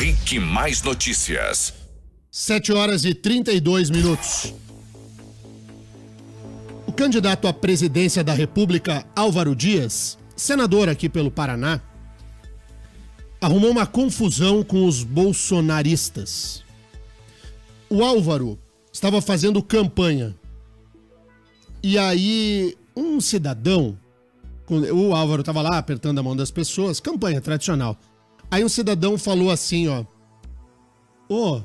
Henrique Mais Notícias. 7h32. O candidato à presidência da República, Álvaro Dias, senador aqui pelo Paraná, arrumou uma confusão com os bolsonaristas. O Álvaro estava fazendo campanha. E aí, um cidadão, o Álvaro estava lá apertando a mão das pessoas, campanha tradicional. Aí um cidadão falou assim, ó: "Ô,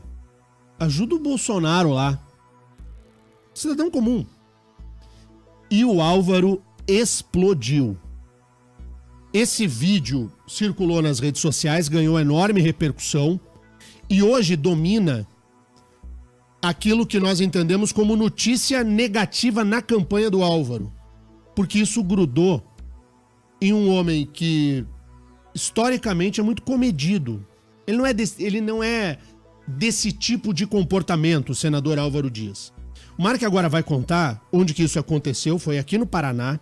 ajuda o Bolsonaro lá." Cidadão comum. E o Álvaro explodiu. Esse vídeo circulou nas redes sociais, ganhou enorme repercussão e hoje domina aquilo que nós entendemos como notícia negativa na campanha do Álvaro. Porque isso grudou em um homem que, historicamente, é muito comedido. Ele não é desse tipo de comportamento, o senador Álvaro Dias. O Mark agora vai contar onde que isso aconteceu, foi aqui no Paraná.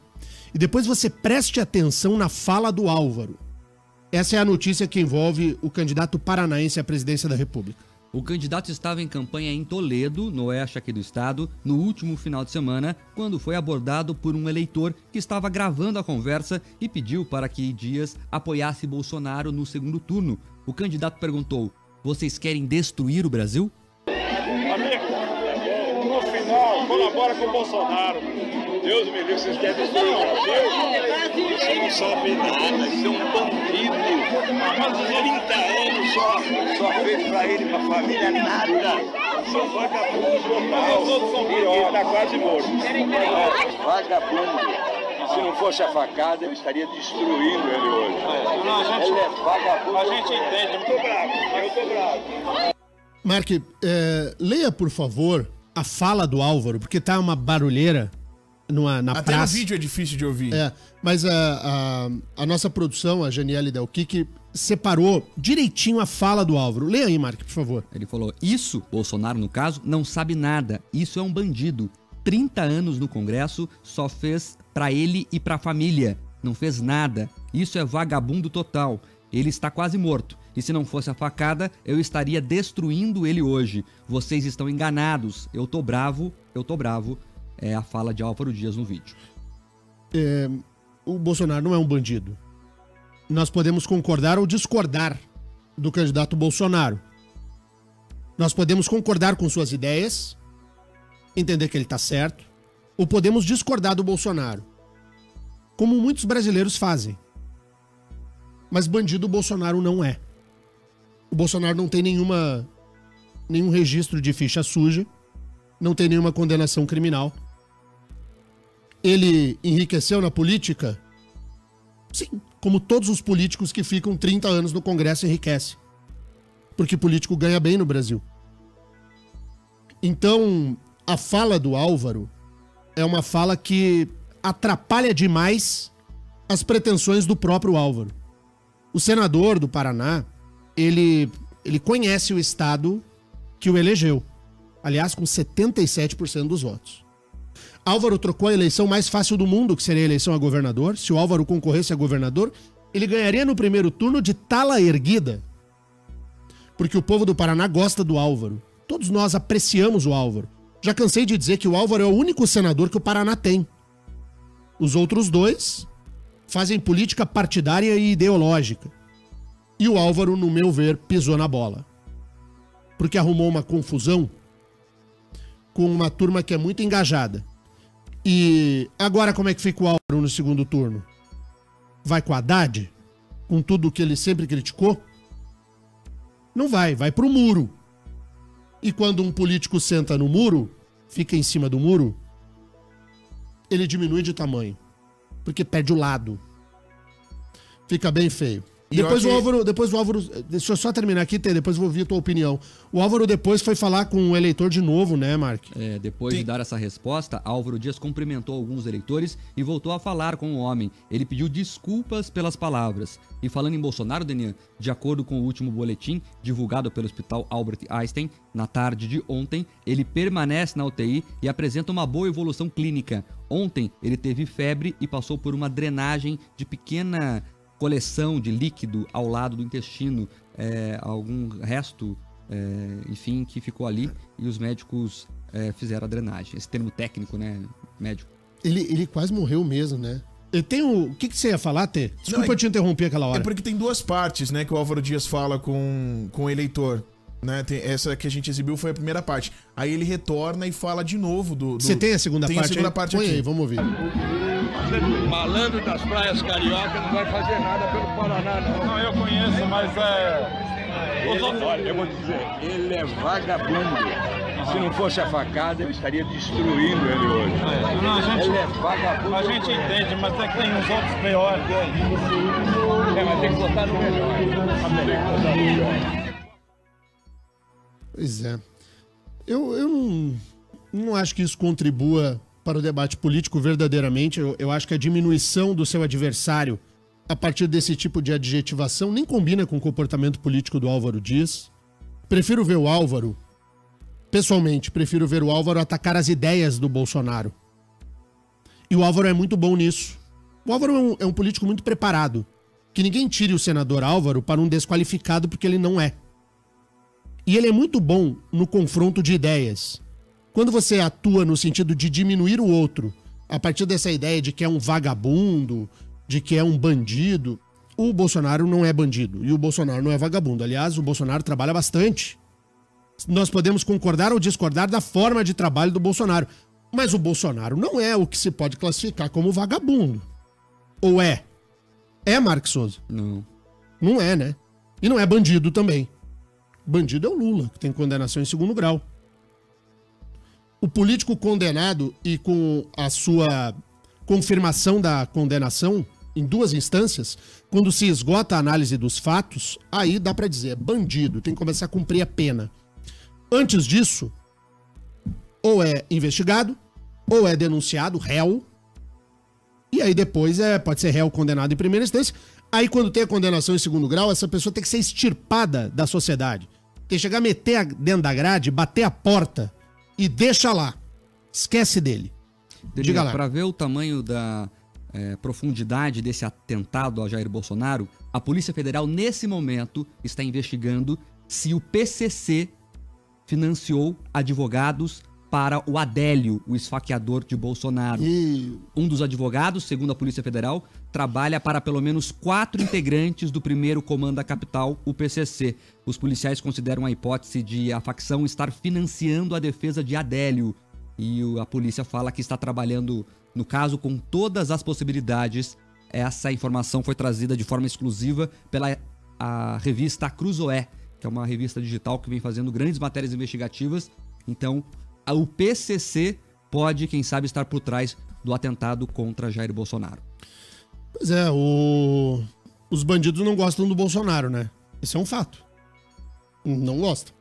E depois você preste atenção na fala do Álvaro. Essa é a notícia que envolve o candidato paranaense à presidência da República. O candidato estava em campanha em Toledo, no oeste aqui do estado, no último final de semana, quando foi abordado por um eleitor que estava gravando a conversa e pediu para que Dias apoiasse Bolsonaro no segundo turno. O candidato perguntou: "Vocês querem destruir o Brasil?" Amigo, no final, colabora com o Bolsonaro. Deus me livre, vocês querem destruir o Brasil? Isso não sabe nada, isso é um bandido. Há 30 anos só fez pra ele, pra família, nada. São vagabundos total. Ele tá quase morto. Vagabundo. Se não fosse a facada, eu estaria destruindo ele hoje. Ele é vagabundo. A gente entende, eu tô bravo. Mark, leia, por favor, a fala do Álvaro, porque tá uma barulheira na Até praça. no vídeo é difícil de ouvir. Mas a nossa produção, a Janiele Delquique, separou direitinho a fala do Álvaro. Leia aí, Mark, por favor. Ele falou: "Isso, Bolsonaro no caso, não sabe nada. Isso é um bandido. 30 anos no Congresso, só fez pra ele e pra família. Não fez nada. Isso é vagabundo total. Ele está quase morto. E se não fosse a facada, eu estaria destruindo ele hoje. Vocês estão enganados. Eu tô bravo. É a fala de Álvaro Dias no vídeo. O Bolsonaro não é um bandido. Nós podemos concordar ou discordar do candidato Bolsonaro. Nós podemos concordar com suas ideias, entender que ele está certo, ou podemos discordar do Bolsonaro, como muitos brasileiros fazem. Mas bandido o Bolsonaro não é. O Bolsonaro não tem nenhum registro de ficha suja, não tem nenhuma condenação criminal. Ele enriqueceu na política? Sim, como todos os políticos que ficam 30 anos no Congresso enriquecem. Porque político ganha bem no Brasil. Então, a fala do Álvaro é uma fala que atrapalha demais as pretensões do próprio Álvaro. O senador do Paraná, ele conhece o estado que o elegeu. Aliás, com 77% dos votos. Álvaro trocou a eleição mais fácil do mundo, que seria a eleição a governador. Se o Álvaro concorresse a governador, ele ganharia no primeiro turno de tala erguida. Porque o povo do Paraná gosta do Álvaro. Todos nós apreciamos o Álvaro. Já cansei de dizer que o Álvaro é o único senador que o Paraná tem. Os outros dois fazem política partidária e ideológica. E o Álvaro, no meu ver, pisou na bola. Porque arrumou uma confusão com uma turma que é muito engajada. E agora como é que fica o Álvaro no segundo turno? Vai com a Haddad? Com tudo que ele sempre criticou? Não vai pro muro. E quando um político senta no muro, fica em cima do muro, ele diminui de tamanho. Porque perde o lado. Fica bem feio. Depois o Álvaro, deixa eu só terminar aqui, depois eu vou ouvir a tua opinião. O Álvaro depois foi falar com o eleitor de novo, né, Mark? Depois de dar essa resposta, Álvaro Dias cumprimentou alguns eleitores e voltou a falar com o homem. Ele pediu desculpas pelas palavras. E falando em Bolsonaro, Denian, de acordo com o último boletim divulgado pelo Hospital Albert Einstein, na tarde de ontem, ele permanece na UTI e apresenta uma boa evolução clínica. Ontem, ele teve febre e passou por uma drenagem de pequena coleção de líquido ao lado do intestino, algum resto, enfim, que ficou ali, e os médicos fizeram a drenagem. Esse termo técnico, né, médico. Ele quase morreu mesmo, né? O que você ia falar, Tê? Desculpa eu te interromper aquela hora. É porque tem duas partes, né, que o Álvaro Dias fala com o eleitor. Né? Essa que a gente exibiu foi a primeira parte. Aí ele retorna e fala de novo do... Você tem a segunda parte? Tem a segunda parte Põe aqui. aí, vamos ouvir. Malandro das praias carioca não vai fazer nada pelo Paraná, não. Não, eu conheço, mas olha, eu vou dizer, ele é vagabundo. Se não fosse a facada, eu estaria destruindo ele hoje. Ele é vagabundo. A gente entende, mas é que tem uns outros piores. Mas tem que botar no melhor. Tem que botar no melhor. Pois é. Eu não acho que isso contribua para o debate político verdadeiramente. Eu acho que a diminuição do seu adversário a partir desse tipo de adjetivação nem combina com o comportamento político do Álvaro Dias. Prefiro ver o Álvaro, pessoalmente, prefiro ver o Álvaro atacar as ideias do Bolsonaro. E o Álvaro é muito bom nisso. O Álvaro é um político muito preparado. Que ninguém tire o senador Álvaro para um desqualificado porque ele não é. E ele é muito bom no confronto de ideias. Quando você atua no sentido de diminuir o outro, a partir dessa ideia de que é um vagabundo, de que é um bandido, o Bolsonaro não é bandido e o Bolsonaro não é vagabundo. Aliás, o Bolsonaro trabalha bastante. Nós podemos concordar ou discordar da forma de trabalho do Bolsonaro, mas o Bolsonaro não é o que se pode classificar como vagabundo. Ou é? É, Marcos Souza? Não. Não é, né? E não é bandido também. Bandido é o Lula, que tem condenação em 2º grau. O político condenado e com a sua confirmação da condenação em 2 instâncias, quando se esgota a análise dos fatos, aí dá pra dizer, é bandido, tem que começar a cumprir a pena. Antes disso, ou é investigado, ou é denunciado, réu, e aí depois pode ser réu condenado em primeira instância. Aí quando tem a condenação em 2º grau, essa pessoa tem que ser extirpada da sociedade. Tem que chegar a meter dentro da grade, bater a porta e deixa lá. Esquece dele. Diga lá. Para ver o tamanho da profundidade desse atentado ao Jair Bolsonaro, a Polícia Federal, nesse momento, está investigando se o PCC financiou advogados para o Adélio, o esfaqueador de Bolsonaro. Um dos advogados, segundo a Polícia Federal, trabalha para pelo menos 4 integrantes do primeiro comando da capital, o PCC. Os policiais consideram a hipótese de a facção estar financiando a defesa de Adélio. E a polícia fala que está trabalhando no caso com todas as possibilidades. Essa informação foi trazida de forma exclusiva pela revista Cruzoé, que é uma revista digital que vem fazendo grandes matérias investigativas. Então, o PCC pode, quem sabe, estar por trás do atentado contra Jair Bolsonaro. Pois é, os bandidos não gostam do Bolsonaro, né? Isso é um fato. Não gostam.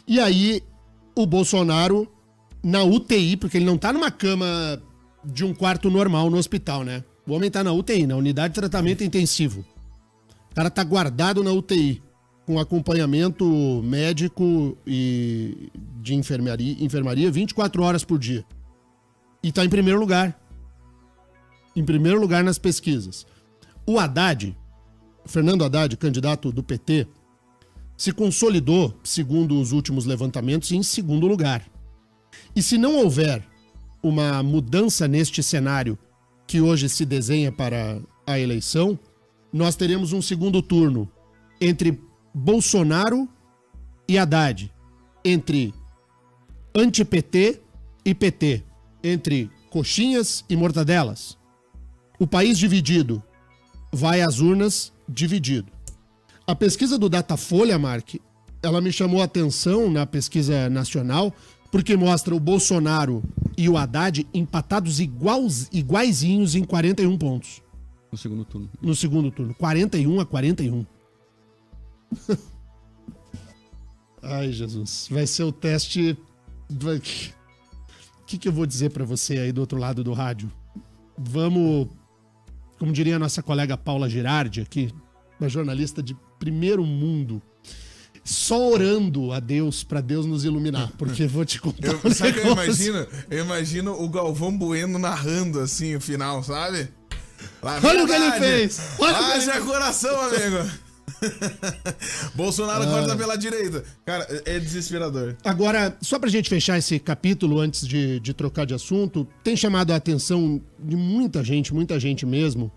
E aí, o Bolsonaro, na UTI, porque ele não tá numa cama de um quarto normal no hospital, né? O homem tá na UTI, na unidade de tratamento intensivo. O cara tá guardado na UTI, com acompanhamento médico e de enfermaria 24 horas por dia. E tá em primeiro lugar. Em primeiro lugar nas pesquisas. O Haddad, Fernando Haddad, candidato do PT, se consolidou, segundo os últimos levantamentos, em 2º lugar. E se não houver uma mudança neste cenário que hoje se desenha para a eleição, nós teremos um 2º turno entre Bolsonaro e Haddad, entre anti-PT e PT, entre coxinhas e mortadelas. O país dividido vai às urnas dividido. A pesquisa do Datafolha, Mark, ela me chamou a atenção na pesquisa nacional, porque mostra o Bolsonaro e o Haddad empatados iguaizinhos em 41 pontos. No 2º turno. No 2º turno. 41-41. Ai, Jesus. Vai ser o teste... O que eu vou dizer pra você aí do outro lado do rádio? Vamos... Como diria a nossa colega Paula Girardi aqui, uma jornalista de primeiro mundo, só orando a Deus pra Deus nos iluminar, porque vou te contar sabe o que eu imagino? Eu imagino o Galvão Bueno narrando assim o final, sabe? Olha o que ele fez! Haja coração, amigo! Bolsonaro corta pela direita. Cara, é desesperador. Agora, só pra gente fechar esse capítulo antes de trocar de assunto, tem chamado a atenção de muita gente mesmo,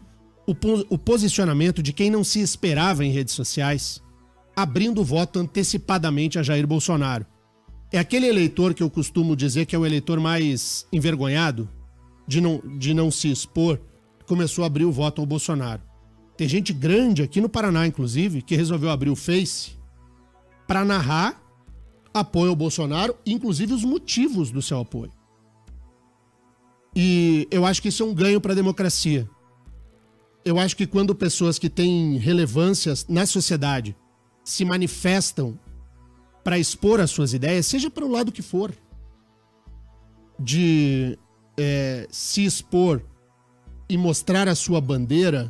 o posicionamento de quem não se esperava em redes sociais, abrindo o voto antecipadamente a Jair Bolsonaro. É aquele eleitor que eu costumo dizer que é o eleitor mais envergonhado de não se expor, começou a abrir o voto ao Bolsonaro. Tem gente grande aqui no Paraná, inclusive, que resolveu abrir o Face para narrar apoio ao Bolsonaro, inclusive os motivos do seu apoio. E eu acho que isso é um ganho para a democracia. Eu acho que quando pessoas que têm relevância na sociedade se manifestam para expor as suas ideias, seja para o lado que for, de se expor e mostrar a sua bandeira,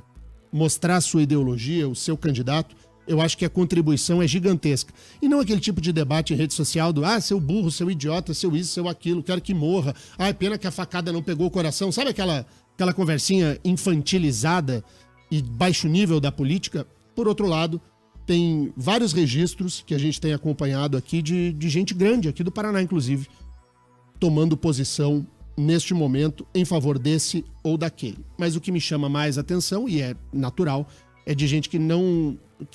mostrar a sua ideologia, o seu candidato, eu acho que a contribuição é gigantesca. E não aquele tipo de debate em rede social do seu burro, seu idiota, seu isso, seu aquilo, quero que morra. Pena que a facada não pegou o coração. Sabe aquela conversinha infantilizada e baixo nível da política? Por outro lado, tem vários registros que a gente tem acompanhado aqui de gente grande, aqui do Paraná, inclusive, tomando posição neste momento em favor desse ou daquele. Mas o que me chama mais atenção, e é natural, é de gente que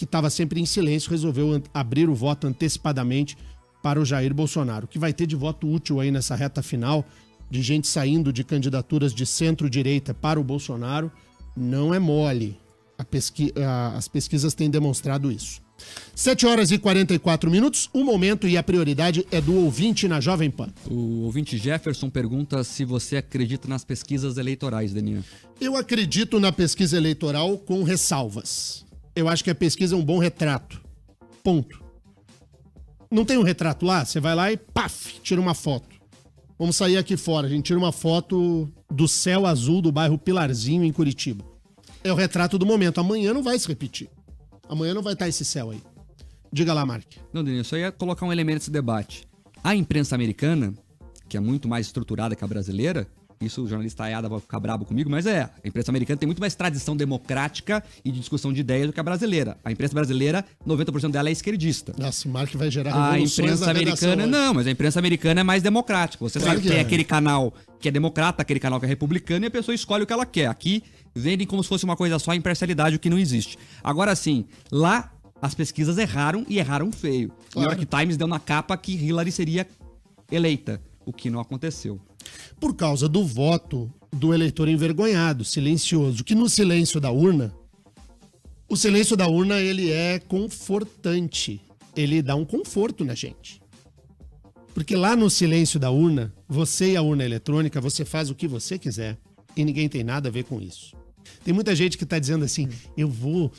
estava sempre em silêncio, resolveu abrir o voto antecipadamente para o Jair Bolsonaro. O que vai ter de voto útil aí nessa reta final, de gente saindo de candidaturas de centro-direita para o Bolsonaro, não é mole. As pesquisas têm demonstrado isso. 7h44, o momento e a prioridade é do ouvinte na Jovem Pan. O ouvinte Jefferson pergunta se você acredita nas pesquisas eleitorais, Deninha. Eu acredito na pesquisa eleitoral com ressalvas. Eu acho que a pesquisa é um bom retrato. Ponto. Não tem um retrato lá? Você vai lá e paf, tira uma foto. Vamos sair aqui fora, a gente tira uma foto do céu azul do bairro Pilarzinho, em Curitiba. É o retrato do momento. Amanhã não vai se repetir. Amanhã não vai estar esse céu aí. Diga lá, Mark. Não, Denis, eu só ia colocar um elemento nesse debate. A imprensa americana, que é muito mais estruturada que a brasileira, isso o jornalista Ayada vai ficar brabo comigo, mas a imprensa americana tem muito mais tradição democrática e de discussão de ideias do que a brasileira. A imprensa brasileira, 90% dela é esquerdista. Nossa, o Mark vai gerar revoluções a imprensa americana, não, mas a imprensa americana é mais democrática. Você sabe que tem aquele canal que é democrata, aquele canal que é republicano, e a pessoa escolhe o que ela quer. Aqui, vendem como se fosse uma coisa só, imparcialidade, o que não existe. Agora sim, lá as pesquisas erraram e erraram feio. O New York Times deu na capa que Hillary seria eleita, o que não aconteceu. Por causa do voto do eleitor envergonhado, silencioso, que no silêncio da urna, o silêncio da urna, ele é confortante. Ele dá um conforto na gente. Porque lá no silêncio da urna, você e a urna eletrônica, você faz o que você quiser e ninguém tem nada a ver com isso. Tem muita gente que tá dizendo assim, eu vou...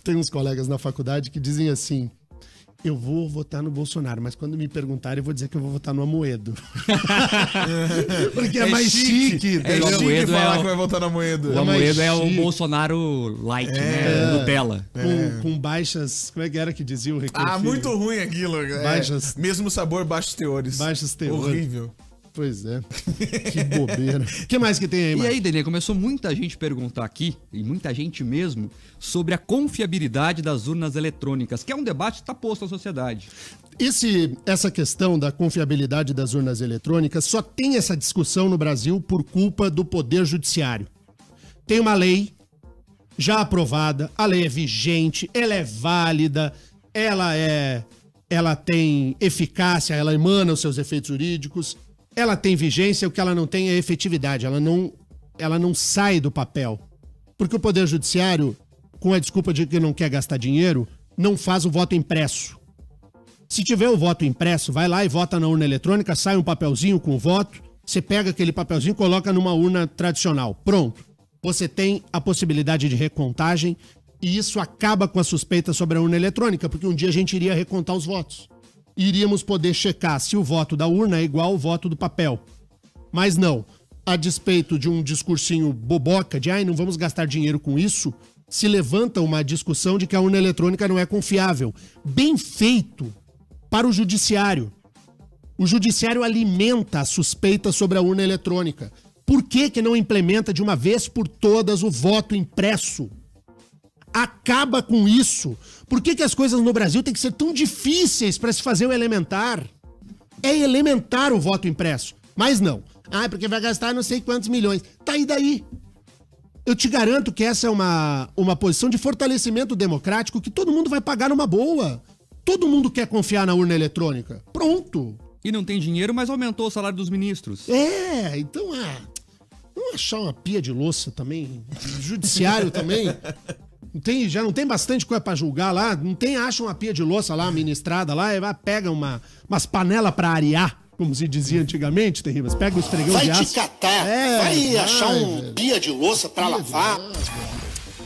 Tem uns colegas na faculdade que dizem assim, eu vou votar no Bolsonaro, mas quando me perguntarem, eu vou dizer que eu vou votar no Amoedo. Porque é mais chique. É chique falar que vai votar no Amoedo. O Amoedo é o Bolsonaro light, né? Nutella. Com baixas... Como é que era que dizia o Ricardo? Muito ruim aquilo. Baixas... Mesmo sabor, baixos teores. Baixos teores. Horrível. Pois é. Que bobeira. O que mais que tem aí, Marcos? Marcos? E aí, Denê, começou muita gente perguntar aqui, e muita gente mesmo, sobre a confiabilidade das urnas eletrônicas, que é um debate que está posto à sociedade. Essa questão da confiabilidade das urnas eletrônicas só tem essa discussão no Brasil por culpa do Poder Judiciário. Tem uma lei já aprovada, a lei é vigente, ela é válida, ela tem eficácia, ela emana os seus efeitos jurídicos. Ela tem vigência, o que ela não tem é efetividade, ela não sai do papel. Porque o Poder Judiciário, com a desculpa de que não quer gastar dinheiro, não faz o voto impresso. Se tiver o voto impresso, vai lá e vota na urna eletrônica, sai um papelzinho com o voto, você pega aquele papelzinho e coloca numa urna tradicional. Pronto. Você tem a possibilidade de recontagem e isso acaba com a suspeita sobre a urna eletrônica, porque um dia a gente iria recontar os votos. Iríamos poder checar se o voto da urna é igual ao voto do papel. Mas não. A despeito de um discursinho boboca de não vamos gastar dinheiro com isso, se levanta uma discussão de que a urna eletrônica não é confiável. Bem feito para o judiciário. O judiciário alimenta a suspeita sobre a urna eletrônica. Por que não implementa de uma vez por todas o voto impresso? Acaba com isso. Por que as coisas no Brasil têm que ser tão difíceis para se fazer o elementar? É elementar o voto impresso. Mas não. Porque vai gastar não sei quantos milhões. Tá aí daí. Eu te garanto que essa é uma posição de fortalecimento democrático que todo mundo vai pagar numa boa. Todo mundo quer confiar na urna eletrônica. Pronto. E não tem dinheiro, mas aumentou o salário dos ministros. Então, vamos achar uma pia de louça também. Judiciário também. Já não tem bastante coisa pra julgar lá. Não tem, acha uma pia de louça lá, ministrada lá, e vai, pega umas panelas pra arear, como se dizia antigamente, Terribas. Pega o esfregão de aço. Vai te catar. Vai achar um pia de louça pra lavar.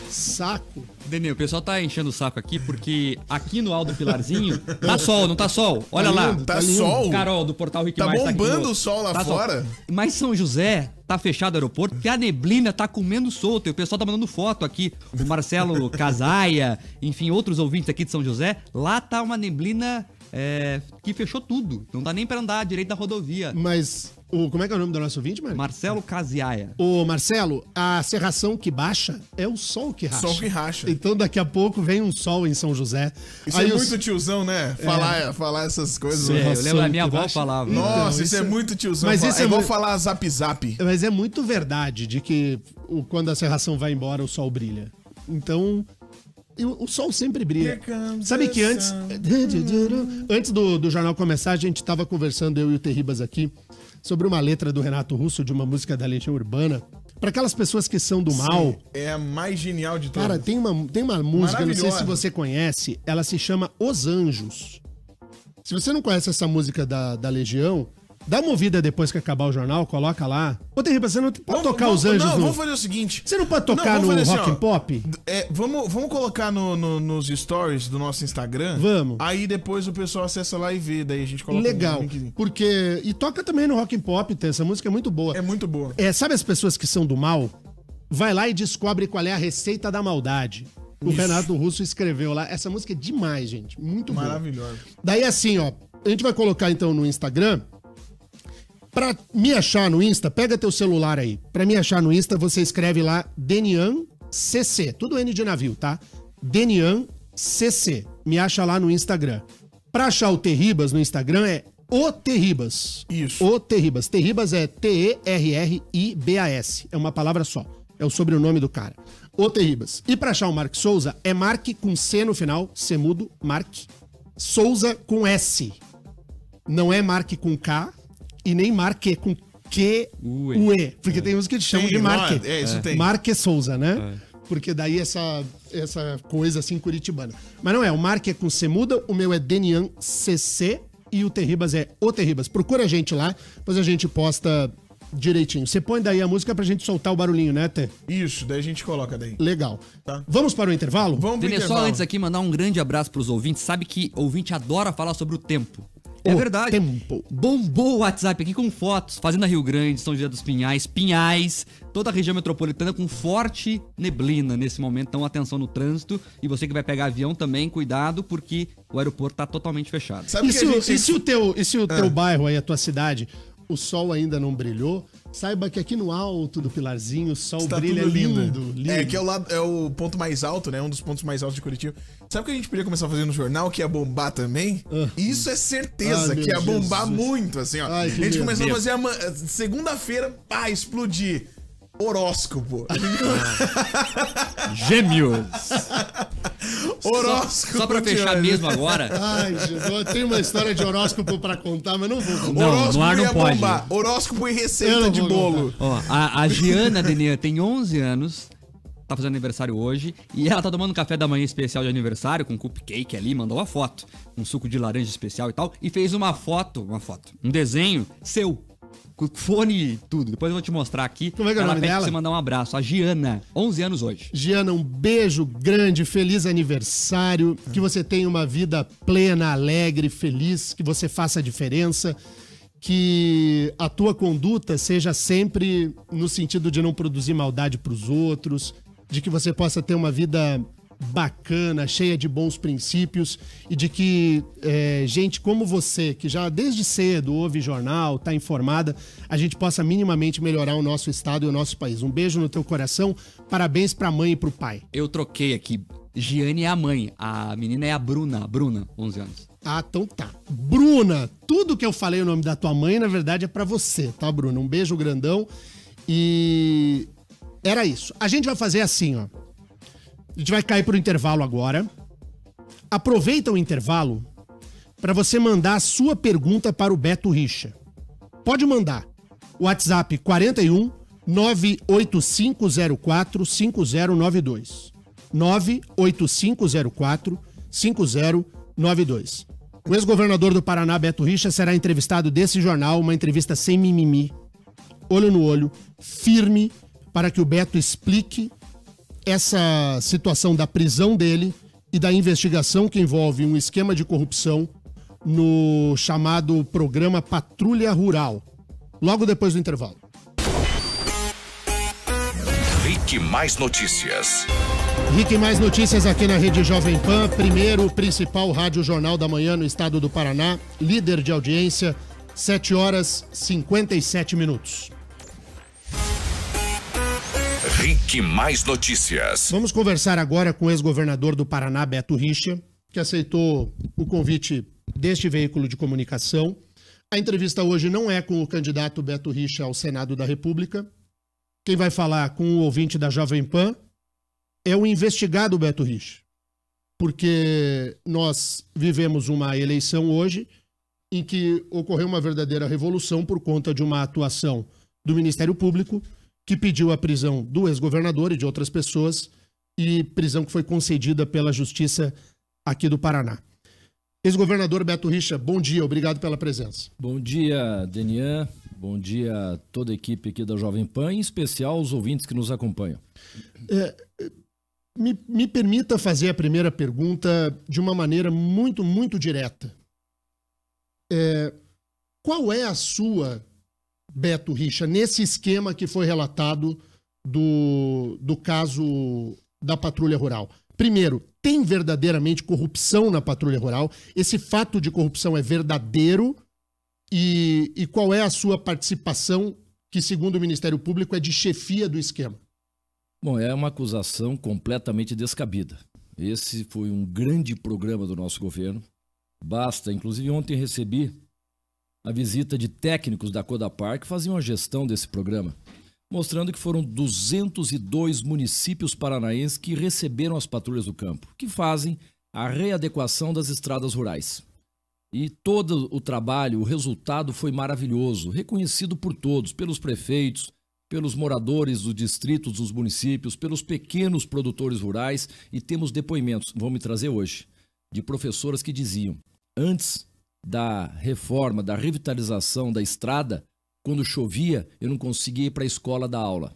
Saco. Daniel, o pessoal tá enchendo o saco aqui porque aqui no Aldo Pilarzinho tá sol, não tá sol? Olha lá. Tá sol? Carol, do Portal Rick Tá Mais bombando aqui o sol lá tá fora? Sol. Mas São José tá fechado o aeroporto porque a neblina tá comendo solto. E o pessoal tá mandando foto aqui. O Marcelo Casaia, enfim, outros ouvintes aqui de São José. Lá tá uma neblina que fechou tudo. Não dá nem pra andar direito da rodovia. Mas, como é que é o nome do nosso ouvinte, Marcelo? Marcelo Casaia. Ô, Marcelo, a cerração que baixa é o sol que racha. Sol que racha. Então daqui a pouco vem um sol em São José. Isso aí é muito tiozão, né? Falar essas coisas. Eu lembro da minha avó falava. Nossa, isso é muito tiozão. Mas isso é igual falar zap. Mas é muito verdade de que quando a cerração vai embora, o sol brilha. Então, o sol sempre brilha. Sabe que antes do Jornal começar, a gente tava conversando, eu e o Terribas aqui, sobre uma letra do Renato Russo, de uma música da Legião Urbana. Para aquelas pessoas que são do mal. É a mais genial de todas. Cara, tem uma música, não sei se você conhece, ela se chama Os Anjos. Se você não conhece essa música da Legião, dá uma ouvida depois que acabar o jornal, coloca lá. Ô, Terriba, você não pode tocar Os Anjos Não, vamos fazer o seguinte. Você não pode tocar no Rock and Pop? Vamos colocar nos stories do nosso Instagram. Vamos. Aí depois o pessoal acessa lá e vê. Daí a gente coloca legal, porque... E toca também no Rock and Pop, essa música é muito boa. É muito boa. Sabe as pessoas que são do mal? Vai lá e descobre qual é a receita da maldade. O Renato Russo escreveu lá. Essa música é demais, gente. Muito boa. Maravilhosa. Daí assim, ó. A gente vai colocar então no Instagram... Pra me achar no Insta, pega teu celular aí. Pra me achar no Insta, você escreve lá Denian CC. Tudo N de navio, tá? Denian CC. Me acha lá no Instagram. Pra achar o Terribas no Instagram é O Terribas. Isso. O Terribas. Terribas é T-E-R-R-I-B-A-S. É uma palavra só. É o sobrenome do cara. O Terribas. E pra achar o Mark Souza, é Mark com C no final, C mudo, Mark. Souza com S. Não é Mark com K. E nem Marque com Q-U-E. Porque tem uns que chamam de Marque. Isso tem. Marque Souza, né? Porque daí essa coisa assim curitibana. Mas não é, o Marque é com C muda, o meu é Denian CC e o Terribas é O Terribas. Procura a gente lá, depois a gente posta direitinho. Você põe daí a música pra gente soltar o barulhinho, né, Té? Isso, daí a gente coloca daí. Legal. Tá. Vamos para o intervalo? Vamos pro intervalo. Só antes aqui mandar um grande abraço pros ouvintes. Sabe que ouvinte adora falar sobre o tempo. É verdade. Tempo. Bombou o WhatsApp aqui com fotos. Fazenda Rio Grande, São José dos Pinhais, toda a região metropolitana com forte neblina nesse momento. Então, atenção no trânsito. E você que vai pegar avião também, cuidado, porque o aeroporto tá totalmente fechado. Sabe E se o teu bairro aí, a tua cidade, o sol ainda não brilhou, saiba que aqui no alto do Pilarzinho o sol brilha lindo. Que é o ponto mais alto, né? Um dos pontos mais altos de Curitiba. Sabe o que a gente podia começar a fazer no jornal, que ia bombar também? Isso é certeza, que ia bombar muito, assim, ó. A gente começou a fazer segunda-feira, explodir. Horóscopo. Gêmeos. Horóscopo. Só pra fechar mesmo agora. Ai, Jesus, eu tenho uma história de horóscopo pra contar, mas não vou contar. Não, horóscopo no ar não ia pode. bombar. Horóscopo e receita de bolo. Ó, a Giana Denian tem 11 anos, tá fazendo aniversário hoje, e ela tá tomando um café da manhã especial de aniversário, com cupcake ali, mandou uma foto, um suco de laranja especial e tal, e fez um desenho seu. Com fone e tudo. Depois eu vou te mostrar aqui. Como é que é o nome dela? Pra você mandar um abraço. A Giana, 11 anos hoje. Giana, um beijo grande, feliz aniversário. Que você tenha uma vida plena, alegre, feliz. Que você faça a diferença. Que a tua conduta seja sempre no sentido de não produzir maldade pros outros. De que você possa ter uma vida bacana, cheia de bons princípios e de que gente como você, que já desde cedo ouve jornal, tá informada, a gente possa minimamente melhorar o nosso estado e o nosso país. Um beijo no teu coração, parabéns pra mãe e pro pai. Eu troquei aqui, Giane é a mãe, a menina é a Bruna, 11 anos. Ah, então tá. Bruna, tudo que eu falei o nome da tua mãe, na verdade é pra você, tá, Bruna? Um beijo grandão e era isso. A gente vai fazer assim, ó. A gente vai cair pro intervalo agora. Aproveita o intervalo para você mandar a sua pergunta para o Beto Richa. Pode mandar. WhatsApp 41 98504 5092. 98504 5092. O ex-governador do Paraná, Beto Richa, será entrevistado desse jornal, uma entrevista sem mimimi, olho no olho, firme, para que o Beto explique essa situação da prisão dele e da investigação que envolve um esquema de corrupção no chamado programa Patrulha Rural. Logo depois do intervalo. Rick Mais Notícias. Rick Mais Notícias aqui na Rede Jovem Pan, primeiro principal rádio jornal da manhã no estado do Paraná, líder de audiência, 7h57. Rick Mais Notícias. Vamos conversar agora com o ex-governador do Paraná, Beto Richa, que aceitou o convite deste veículo de comunicação. A entrevista hoje não é com o candidato Beto Richa ao Senado da República. Quem vai falar com o ouvinte da Jovem Pan é o investigado Beto Richa. Porque nós vivemos uma eleição hoje em que ocorreu uma verdadeira revolução por conta de uma atuação do Ministério Público que pediu a prisão do ex-governador e de outras pessoas, e prisão que foi concedida pela Justiça aqui do Paraná. Ex-governador Beto Richa, bom dia, obrigado pela presença. Bom dia, Denian, bom dia a toda a equipe aqui da Jovem Pan, em especial os ouvintes que nos acompanham. Me permita fazer a primeira pergunta de uma maneira muito, muito direta. Qual é a sua, Beto Richa, nesse esquema que foi relatado do caso da Patrulha Rural? Primeiro, tem verdadeiramente corrupção na Patrulha Rural? Esse fato de corrupção é verdadeiro? E qual é a sua participação, que segundo o Ministério Público é de chefia do esquema? Bom, é uma acusação completamente descabida. Esse foi um grande programa do nosso governo. Basta, inclusive ontem recebi a visita de técnicos da Codapar que faziam a gestão desse programa, mostrando que foram 202 municípios paranaenses que receberam as patrulhas do campo, que fazem a readequação das estradas rurais. E todo o trabalho, o resultado foi maravilhoso, reconhecido por todos, pelos prefeitos, pelos moradores dos distritos, dos municípios, pelos pequenos produtores rurais, e temos depoimentos, vou me trazer hoje, de professoras que diziam, antes da reforma, da revitalização da estrada, quando chovia, eu não conseguia ir para a escola dar aula.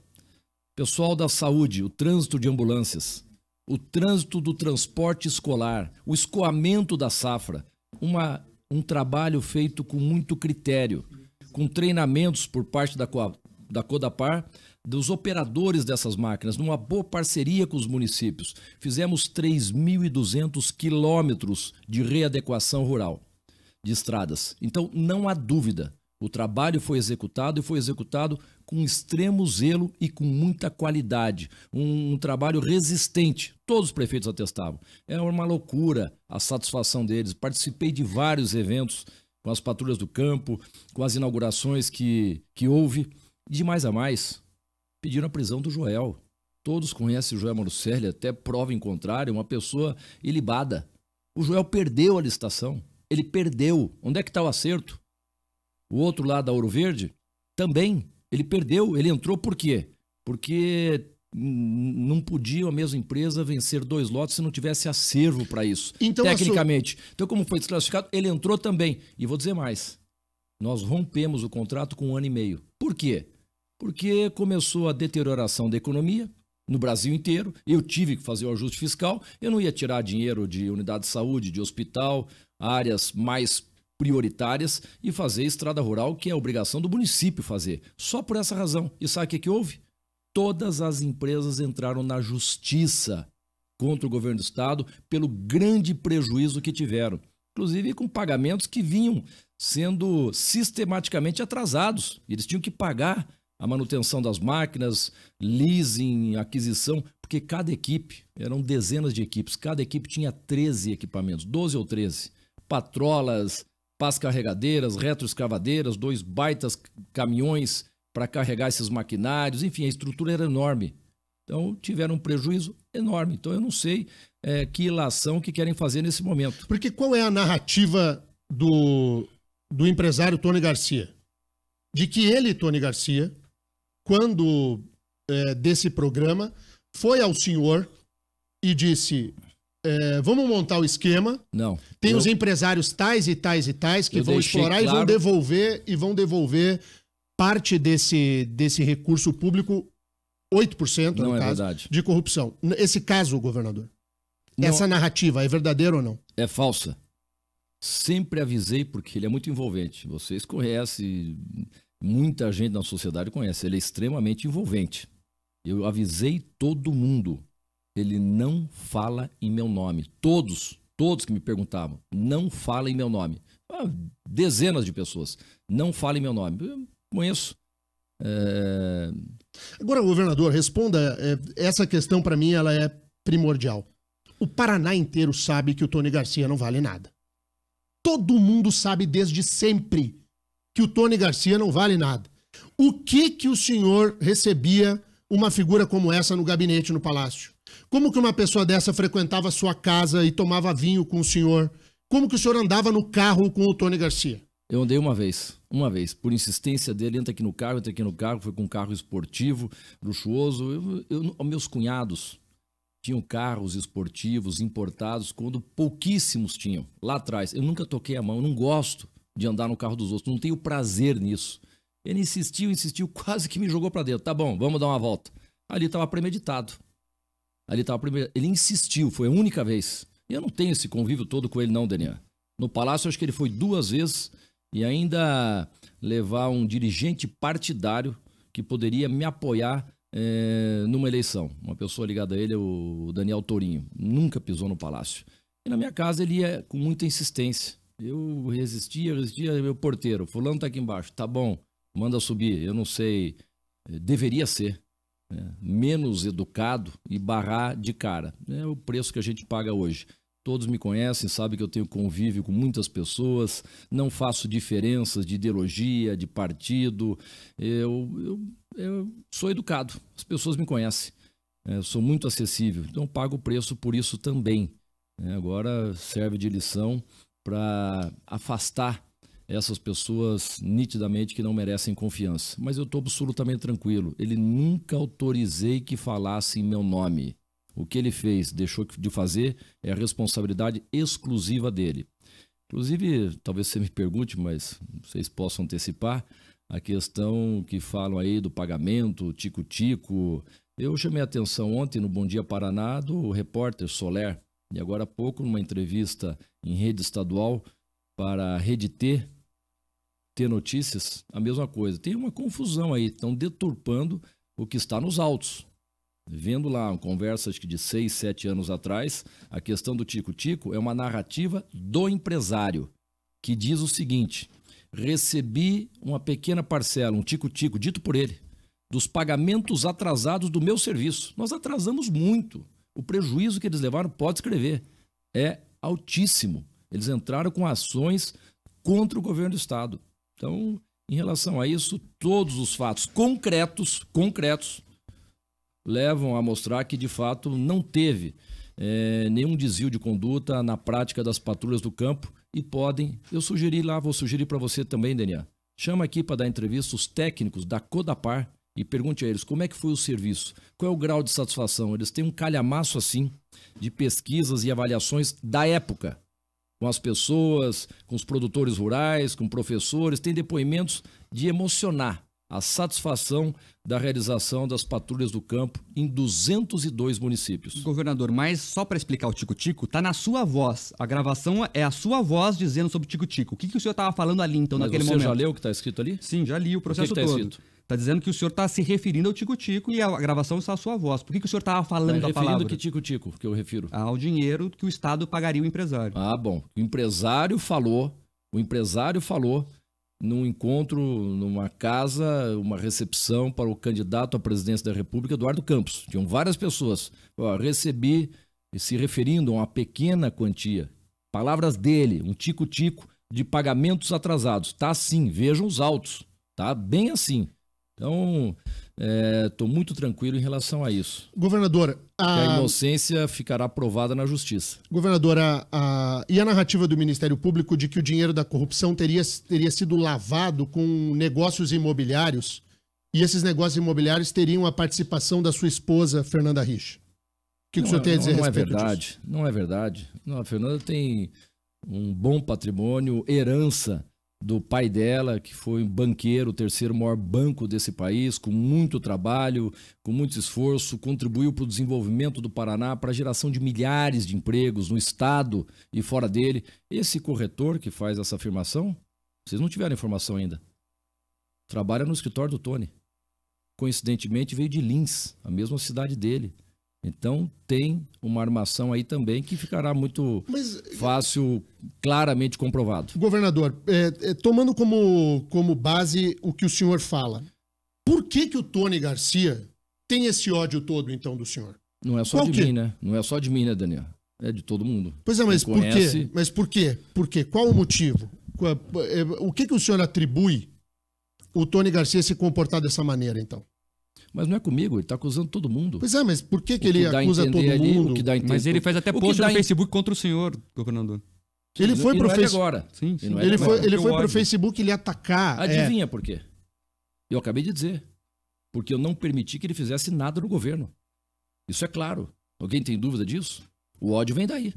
Pessoal da saúde, o trânsito de ambulâncias, o trânsito do transporte escolar, o escoamento da safra, um trabalho feito com muito critério, com treinamentos por parte da Codapar, dos operadores dessas máquinas, numa boa parceria com os municípios. Fizemos 3.200 quilômetros de readequação rural de estradas. Então, não há dúvida, o trabalho foi executado e foi executado com extremo zelo e com muita qualidade. Um trabalho resistente, todos os prefeitos atestavam. É uma loucura a satisfação deles. Participei de vários eventos com as patrulhas do campo, com as inaugurações que houve. E de mais a mais, pediram a prisão do Joel. Todos conhecem o Joel Malucelli, até prova em contrário, uma pessoa ilibada. O Joel perdeu a licitação. Ele perdeu. Onde é que está o acerto? O outro lá da Ouro Verde também. Ele perdeu. Ele entrou por quê? Porque não podia a mesma empresa vencer 2 lotes se não tivesse acervo para isso, então, tecnicamente. Então, como foi desclassificado, ele entrou também. E vou dizer mais. Nós rompemos o contrato com 1 ano e meio. Por quê? Porque começou a deterioração da economia no Brasil inteiro. Eu tive que fazer o ajuste fiscal. Eu não ia tirar dinheiro de unidade de saúde, de hospital, áreas mais prioritárias e fazer estrada rural, que é a obrigação do município fazer. Só por essa razão. E sabe o que houve? Todas as empresas entraram na justiça contra o governo do estado pelo grande prejuízo que tiveram. Inclusive com pagamentos que vinham sendo sistematicamente atrasados. Eles tinham que pagar a manutenção das máquinas, leasing, aquisição, porque cada equipe, eram dezenas de equipes, cada equipe tinha 13 equipamentos, 12 ou 13. Patrolas, pás carregadeiras, retroescavadeiras, 2 baitas caminhões para carregar esses maquinários, enfim, a estrutura era enorme. Então, tiveram um prejuízo enorme. Então, eu não sei que ilação que querem fazer nesse momento. Porque qual é a narrativa do empresário Tony Garcia? De que ele, Tony Garcia, quando desse programa, foi ao senhor e disse, vamos montar o esquema. Não. Tem os empresários tais e tais e tais que vão explorar claro, e vão devolver parte desse recurso público, 8%, no caso, verdade, de corrupção. Esse caso, governador, não, essa narrativa é verdadeira ou não? É falsa. Sempre avisei, porque ele é muito envolvente. Vocês conhecem, muita gente na sociedade conhece. Ele é extremamente envolvente. Eu avisei todo mundo. Ele não fala em meu nome. Todos que me perguntavam, não fala em meu nome. Dezenas de pessoas, não fala em meu nome. Eu conheço. Agora, governador, responda. Essa questão, para mim, ela é primordial. O Paraná inteiro sabe que o Tony Garcia não vale nada. Todo mundo sabe desde sempre que o Tony Garcia não vale nada. O que o senhor recebia uma figura como essa no gabinete, no palácio? Como que uma pessoa dessa frequentava a sua casa e tomava vinho com o senhor? Como que o senhor andava no carro com o Tony Garcia? Eu andei uma vez, por insistência dele, entra aqui no carro, foi com um carro esportivo, luxuoso. Meus cunhados tinham carros esportivos importados quando pouquíssimos tinham, lá atrás. Eu nunca toquei a mão, eu não gosto de andar no carro dos outros, não tenho prazer nisso. Ele insistiu, quase que me jogou pra dentro. Tá bom, vamos dar uma volta. Ali estava premeditado. Ele insistiu, foi a única vez. Eu não tenho esse convívio todo com ele não, Daniel. No Palácio, acho que ele foi 2 vezes e ainda levar um dirigente partidário que poderia me apoiar numa eleição. Uma pessoa ligada a ele, o Daniel Tourinho, nunca pisou no Palácio. E na minha casa ele ia com muita insistência. Eu resistia, meu porteiro, fulano tá aqui embaixo, tá bom, manda subir. Eu não sei, deveria ser menos educado e barrar de cara. É o preço que a gente paga hoje. Todos me conhecem, sabem que eu tenho convívio com muitas pessoas, não faço diferenças de ideologia, de partido. Eu sou educado, as pessoas me conhecem. Sou muito acessível, então pago o preço por isso também. Agora serve de lição para afastar essas pessoas nitidamente que não merecem confiança. Mas eu estou absolutamente tranquilo. Ele nunca autorizei que falasse em meu nome. O que ele fez, deixou de fazer, é a responsabilidade exclusiva dele. Inclusive, talvez você me pergunte, mas vocês possam antecipar, a questão que falam aí do pagamento, tico-tico. Eu chamei a atenção ontem no Bom Dia Paraná do repórter Soler, e agora há pouco, numa entrevista em rede estadual para a Rede T Notícias, a mesma coisa. Tem uma confusão aí, estão deturpando o que está nos autos. Vendo lá uma conversa acho que de 6, 7 anos atrás, a questão do tico-tico é uma narrativa do empresário, que diz o seguinte: recebi uma pequena parcela, um tico-tico, dito por ele, dos pagamentos atrasados do meu serviço. Nós atrasamos muito. O prejuízo que eles levaram, pode escrever, é altíssimo. Eles entraram com ações contra o governo do estado. Então, em relação a isso, todos os fatos concretos levam a mostrar que, de fato, não teve nenhum desvio de conduta na prática das patrulhas do campo e podem, eu sugeri lá, vou sugerir para você também, Daniel, chama aqui para dar entrevista os técnicos da Codapar e pergunte a eles como é que foi o serviço, qual é o grau de satisfação. Eles têm um calhamaço assim de pesquisas e avaliações da época, com as pessoas, com os produtores rurais, com professores, tem depoimentos de emocionar a satisfação da realização das patrulhas do campo em 202 municípios. Governador, mas só para explicar o tico-tico, tá na sua voz. A gravação é a sua voz dizendo sobre o tico-tico. O que o senhor estava falando ali, então, naquele momento? Você já leu o que está escrito ali? Sim, já li o processo todo. Está dizendo que o senhor está se referindo ao tico-tico e a gravação está a sua voz. Por que o senhor estava falando a palavra? Que tico-tico que eu refiro? Ao dinheiro que o Estado pagaria o empresário. Ah, bom. O empresário falou num encontro, numa casa, uma recepção para o candidato à presidência da República, Eduardo Campos. Tinham várias pessoas. Recebi, se referindo a uma pequena quantia. Palavras dele, um tico-tico de pagamentos atrasados. Tá assim, vejam os autos. Tá bem assim. Então, estou muito tranquilo em relação a isso. Governador, a inocência ficará provada na justiça. Governadora, e a narrativa do Ministério Público de que o dinheiro da corrupção teria sido lavado com negócios imobiliários e esses negócios imobiliários teriam a participação da sua esposa, Fernanda Rich? O que o senhor tem a dizer a respeito disso? Não é verdade. Não, a Fernanda tem um bom patrimônio, herança do pai dela, que foi um banqueiro, o terceiro maior banco desse país, com muito trabalho, com muito esforço, contribuiu para o desenvolvimento do Paraná, para a geração de milhares de empregos no estado e fora dele. Esse corretor que faz essa afirmação, vocês não tiveram informação ainda, trabalha no escritório do Tony. Coincidentemente veio de Lins, a mesma cidade dele. Então tem uma armação aí também que ficará muito fácil, claramente comprovado. Governador, tomando como base o que o senhor fala, por que o Tony Garcia tem esse ódio todo, então, do senhor? Não é só de mim, né? Não é só de mim, né, Daniel? É de todo mundo. Pois é, mas por quê? Mas por quê? Por quê? Qual o motivo? O que o senhor atribui o Tony Garcia se comportar dessa maneira, então? Mas não é comigo, ele está acusando todo mundo. Pois é, mas por que ele acusa todo mundo? Mas ele faz até post no Facebook contra o senhor, governador. Ele foi pro Facebook agora. Sim. Ele foi pro Facebook ele atacar. Adivinha por quê? Eu acabei de dizer. Porque eu não permiti que ele fizesse nada no governo. Isso é claro. Alguém tem dúvida disso? O ódio vem daí.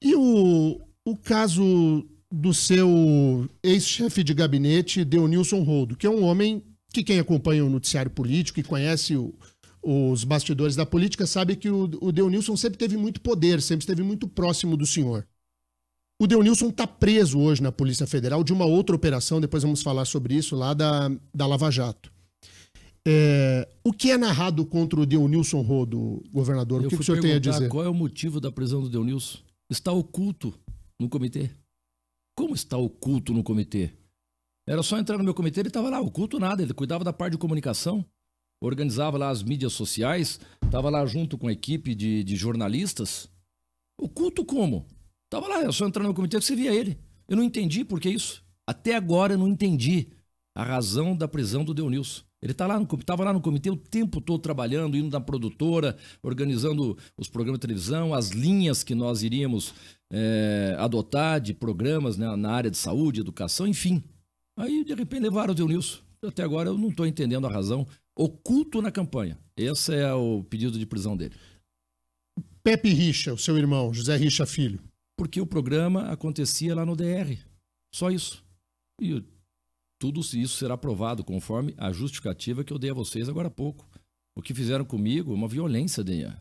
E o caso do seu ex-chefe de gabinete, Deonilson Roldo, que é um homem que quem acompanha o noticiário político e conhece os bastidores da política sabe que o Deonilson sempre teve muito poder, sempre esteve muito próximo do senhor. O Deonilson está preso hoje na Polícia Federal de uma outra operação, depois vamos falar sobre isso, lá da Lava Jato. O que é narrado contra o Deonilson Roldo, governador? O que o senhor tem a dizer? Qual é o motivo da prisão do Deonilson? Está oculto no comitê. Como está oculto no comitê? Era só entrar no meu comitê, ele estava lá, oculto nada, ele cuidava da parte de comunicação, organizava lá as mídias sociais, estava lá junto com a equipe de jornalistas. Oculto como? Estava lá, era só entrar no meu comitê que você via ele. Eu não entendi por que isso. Até agora eu não entendi a razão da prisão do Deonilson. Ele estava lá no comitê o tempo todo trabalhando, indo na produtora, organizando os programas de televisão, as linhas que nós iríamos adotar de programas, né, na área de saúde, educação, enfim. Aí, de repente, levaram o Deonilson. Até agora eu não estou entendendo a razão. Oculto na campanha. Esse é o pedido de prisão dele. Pepe Richa, o seu irmão, José Richa Filho. Porque o programa acontecia lá no DR. Só isso. E tudo isso será provado conforme a justificativa que eu dei a vocês agora há pouco. O que fizeram comigo é uma violência, Daniel.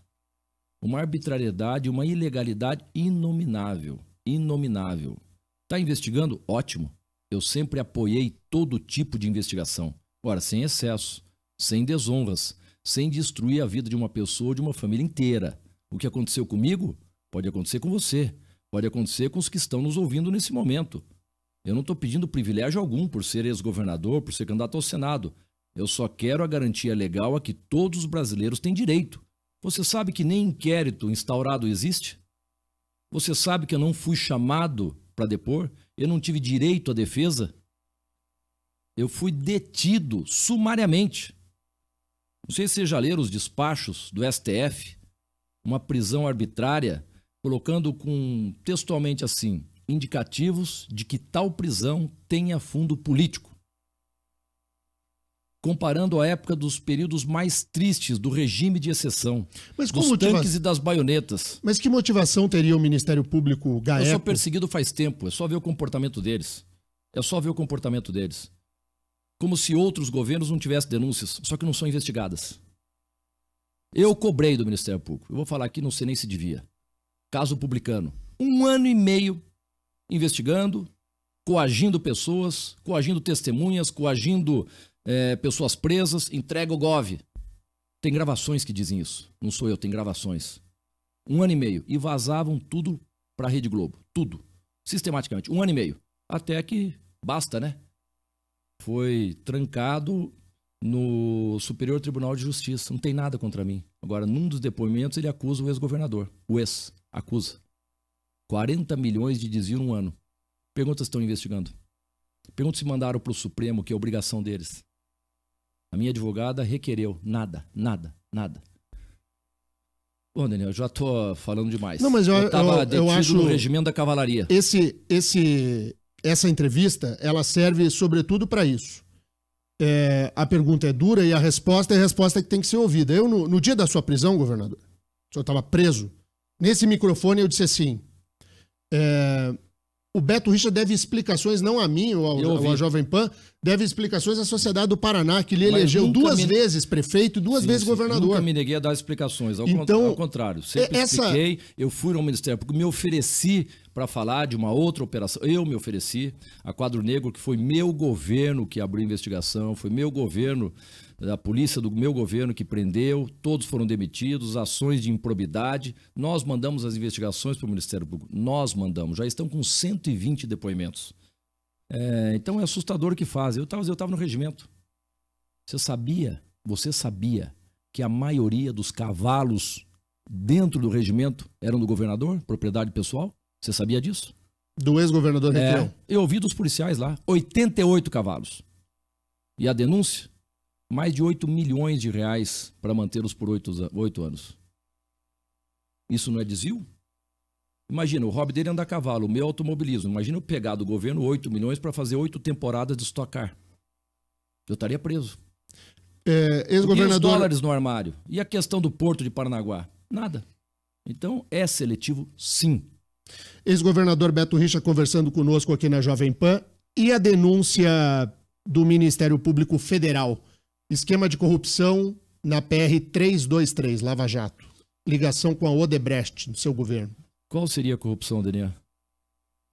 Uma arbitrariedade, uma ilegalidade inominável. Inominável. Está investigando? Ótimo. Eu sempre apoiei todo tipo de investigação. Ora, sem excesso, sem desonras, sem destruir a vida de uma pessoa ou de uma família inteira. O que aconteceu comigo pode acontecer com você. Pode acontecer com os que estão nos ouvindo nesse momento. Eu não estou pedindo privilégio algum por ser ex-governador, por ser candidato ao Senado. Eu só quero a garantia legal a que todos os brasileiros têm direito. Você sabe que nem inquérito instaurado existe? Você sabe que eu não fui chamado para depor? Eu não tive direito à defesa? Eu fui detido sumariamente. Não sei se vocês já leram os despachos do STF, uma prisão arbitrária, colocando textualmente assim, indicativos de que tal prisão tenha fundo político. Comparando a época dos períodos mais tristes do regime de exceção, dos tanques e das baionetas. Mas que motivação teria o Ministério Público GAECO? Eu sou perseguido faz tempo, é só ver o comportamento deles. É só ver o comportamento deles. Como se outros governos não tivessem denúncias, só que não são investigadas. Eu cobrei do Ministério Público. Eu vou falar aqui, não sei nem se devia. Caso publicano. 1 ano e meio investigando, coagindo pessoas, coagindo testemunhas, coagindo pessoas presas, entrega o Gov. Tem gravações que dizem isso. Não sou eu, tem gravações. 1 ano e meio. E vazavam tudo para a Rede Globo. Tudo. Sistematicamente. 1 ano e meio. Até que basta, né? Foi trancado no Superior Tribunal de Justiça. Não tem nada contra mim. Agora, num dos depoimentos, ele acusa o ex-governador. O ex acusa. 40 milhões de desvio num ano. Pergunta se estão investigando. Pergunta se mandaram para o Supremo, que é obrigação deles. A minha advogada requereu. Nada. Bom, Daniel, eu já tô falando demais. Não, mas eu acho no regimento da cavalaria. Essa entrevista, ela serve sobretudo para isso. A pergunta é dura e a resposta é a resposta que tem que ser ouvida. Eu, no dia da sua prisão, governador, o senhor estava preso, nesse microfone eu disse assim, o Beto Richa deve explicações, não a mim ou à Jovem Pan, deve explicações à sociedade do Paraná, que lhe elegeu 2 vezes prefeito e 2 vezes governador. Nunca me neguei a dar explicações, ao contrário. Sempre expliquei, eu fui ao Ministério Público, me ofereci para falar de uma outra operação. Eu me ofereci a Quadro Negro, que foi meu governo que abriu investigação, foi meu governo, a polícia do meu governo que prendeu, todos foram demitidos, ações de improbidade. Nós mandamos as investigações para o Ministério Público. Nós mandamos, já estão com 120 depoimentos. Então é assustador o que fazem. Eu estava no regimento. Você sabia que a maioria dos cavalos dentro do regimento eram do governador, propriedade pessoal? Você sabia disso? Do ex-governador Requião? Eu ouvi dos policiais lá, 88 cavalos. E a denúncia? Mais de 8 milhões de reais para mantê-los por 8 anos. Isso não é desvio? Imagina, o hobby dele é andar a cavalo, o meu automobilismo. Imagina eu pegar do governo 8 milhões para fazer 8 temporadas de Stock Car. Eu estaria preso. Ex-governador... E os dólares no armário? E a questão do Porto de Paranaguá? Nada. Então, é seletivo, sim. Ex-governador Beto Richa conversando conosco aqui na Jovem Pan. E a denúncia do Ministério Público Federal? Esquema de corrupção na PR-323, Lava Jato. Ligação com a Odebrecht, no seu governo. Qual seria a corrupção, Daniel?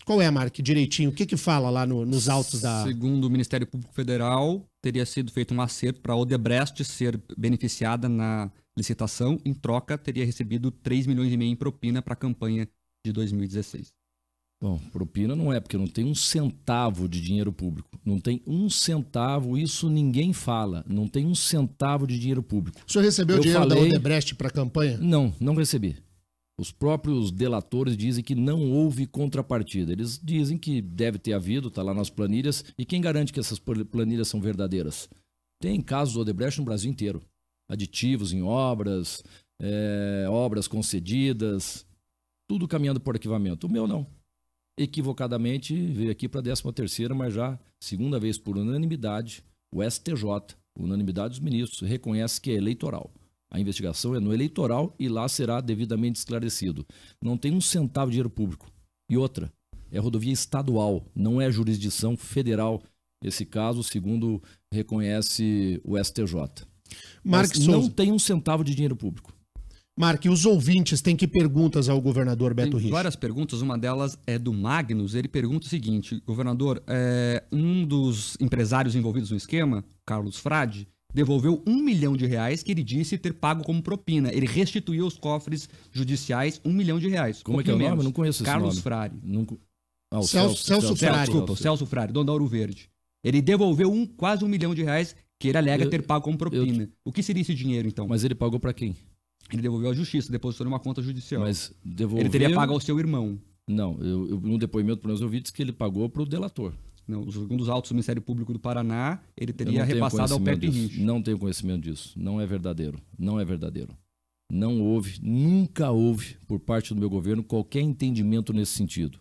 Qual é, Mark, direitinho? O que fala lá nos autos da... Segundo o Ministério Público Federal, teria sido feito um acerto para a Odebrecht ser beneficiada na licitação. Em troca, teria recebido 3,5 milhões em propina para a campanha de 2016. Bom, propina não é, porque não tem um centavo de dinheiro público. Não tem um centavo, isso ninguém fala. Não tem um centavo de dinheiro público. O senhor recebeu dinheiro da Odebrecht para a campanha? Não recebi. Os próprios delatores dizem que não houve contrapartida. Eles dizem que deve ter havido, está lá nas planilhas. E quem garante que essas planilhas são verdadeiras? Tem casos do Odebrecht no Brasil inteiro. Aditivos em obras, obras concedidas, tudo caminhando por arquivamento. O meu não. Equivocadamente veio aqui para a 13ª, mas já segunda vez por unanimidade, o STJ, unanimidade dos ministros, reconhece que é eleitoral. A investigação é no eleitoral e lá será devidamente esclarecido. Não tem um centavo de dinheiro público. E outra, é rodovia estadual, não é jurisdição federal. Esse caso, segundo reconhece o STJ. Mas não tem um centavo de dinheiro público. Mark, os ouvintes têm que perguntas ao governador Beto Richa? Tem várias perguntas, uma delas é do Magnus. Ele pergunta o seguinte: governador, um dos empresários envolvidos no esquema, Carlos Frade, devolveu R$1 milhão que ele disse ter pago como propina. Ele restituiu aos cofres judiciais R$1 milhão. Como é que é o nome? Eu não conheço esse Carlos nome. Frade. Celso Frade. Desculpa, o Celso Frade, dono da Ouro Verde. Ele devolveu quase R$1 milhão que ele alega ter pago como propina. O que seria esse dinheiro, então? Mas ele pagou para quem? Ele devolveu à justiça, depositou numa conta judicial. Mas devolveu... Ele teria pago ao seu irmão. Não, no depoimento, pelo menos, eu vi que ele pagou para o delator. Não, segundo os autos do Ministério Público do Paraná, ele teria repassado ao Beto Richa. Não tenho conhecimento disso. Não é verdadeiro. Não é verdadeiro. Não houve, nunca houve, por parte do meu governo, qualquer entendimento nesse sentido.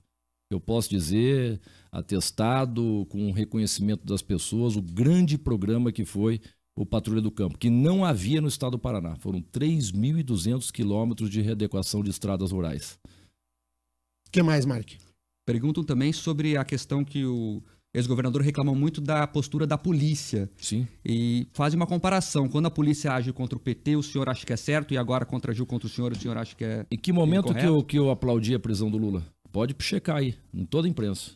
Eu posso dizer, atestado, com reconhecimento das pessoas, o grande programa que foi o Patrulha do Campo, que não havia no estado do Paraná. Foram 3.200 quilômetros de readequação de estradas rurais. O que mais, Mark? Perguntam também sobre a questão que o ex-governador reclamou muito da postura da polícia. Sim. E faz uma comparação. Quando a polícia age contra o PT, o senhor acha que é certo, e agora contra-agiu contra o senhor acha que é Em que momento que eu aplaudi a prisão do Lula? Pode checar aí, em toda a imprensa.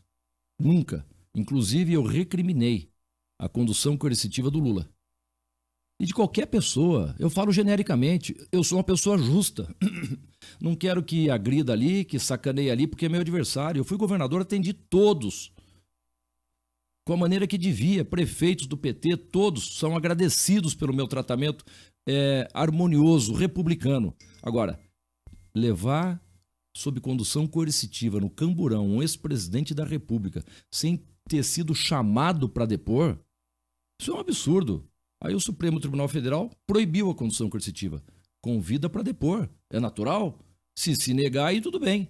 Nunca. Inclusive, eu recriminei a condução coercitiva do Lula. E de qualquer pessoa, eu falo genericamente, eu sou uma pessoa justa. Não quero que agrida ali, que sacaneie ali, porque é meu adversário. Eu fui governador, atendi todos com a maneira que devia. Prefeitos do PT, todos são agradecidos pelo meu tratamento harmonioso, republicano. Agora, levar sob condução coercitiva no camburão um ex-presidente da República sem ter sido chamado para depor, isso é um absurdo. Aí o Supremo Tribunal Federal proibiu a condução coercitiva. Convida para depor. É natural? Se negar, aí tudo bem.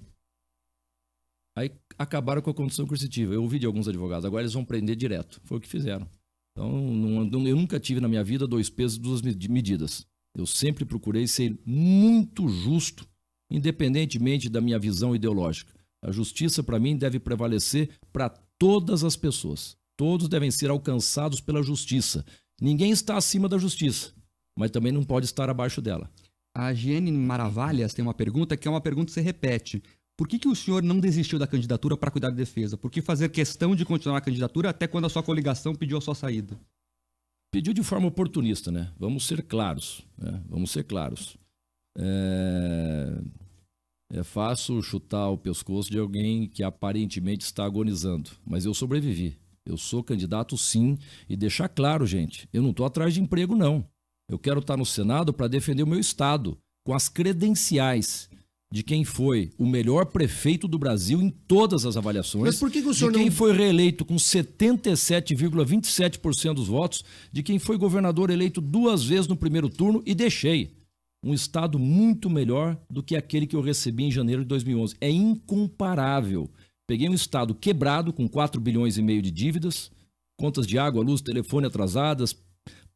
Aí acabaram com a condução coercitiva. Eu ouvi de alguns advogados. Agora eles vão prender direto. Foi o que fizeram. Então, eu nunca tive na minha vida 2 pesos e 2 medidas. Eu sempre procurei ser muito justo, independentemente da minha visão ideológica. A justiça, para mim, deve prevalecer para todas as pessoas. Todos devem ser alcançados pela justiça. Ninguém está acima da justiça, mas também não pode estar abaixo dela. A Giane Maravalhas tem uma pergunta que é uma pergunta que se repete. Por que o senhor não desistiu da candidatura para cuidar da defesa? Por que fazer questão de continuar a candidatura até quando a sua coligação pediu a sua saída? Pediu de forma oportunista, né? Vamos ser claros. Né? Vamos ser claros. É fácil chutar o pescoço de alguém que aparentemente está agonizando, mas eu sobrevivi. Eu sou candidato sim, e deixar claro, gente, eu não estou atrás de emprego, não. Eu quero estar no Senado para defender o meu estado, com as credenciais de quem foi o melhor prefeito do Brasil em todas as avaliações. Mas por que o senhor de quem foi reeleito com 77,27% dos votos, de quem foi governador eleito 2 vezes no primeiro turno e deixei um estado muito melhor do que aquele que eu recebi em janeiro de 2011. É incomparável. Peguei um estado quebrado, com 4 bilhões e meio de dívidas, contas de água, luz, telefone atrasadas,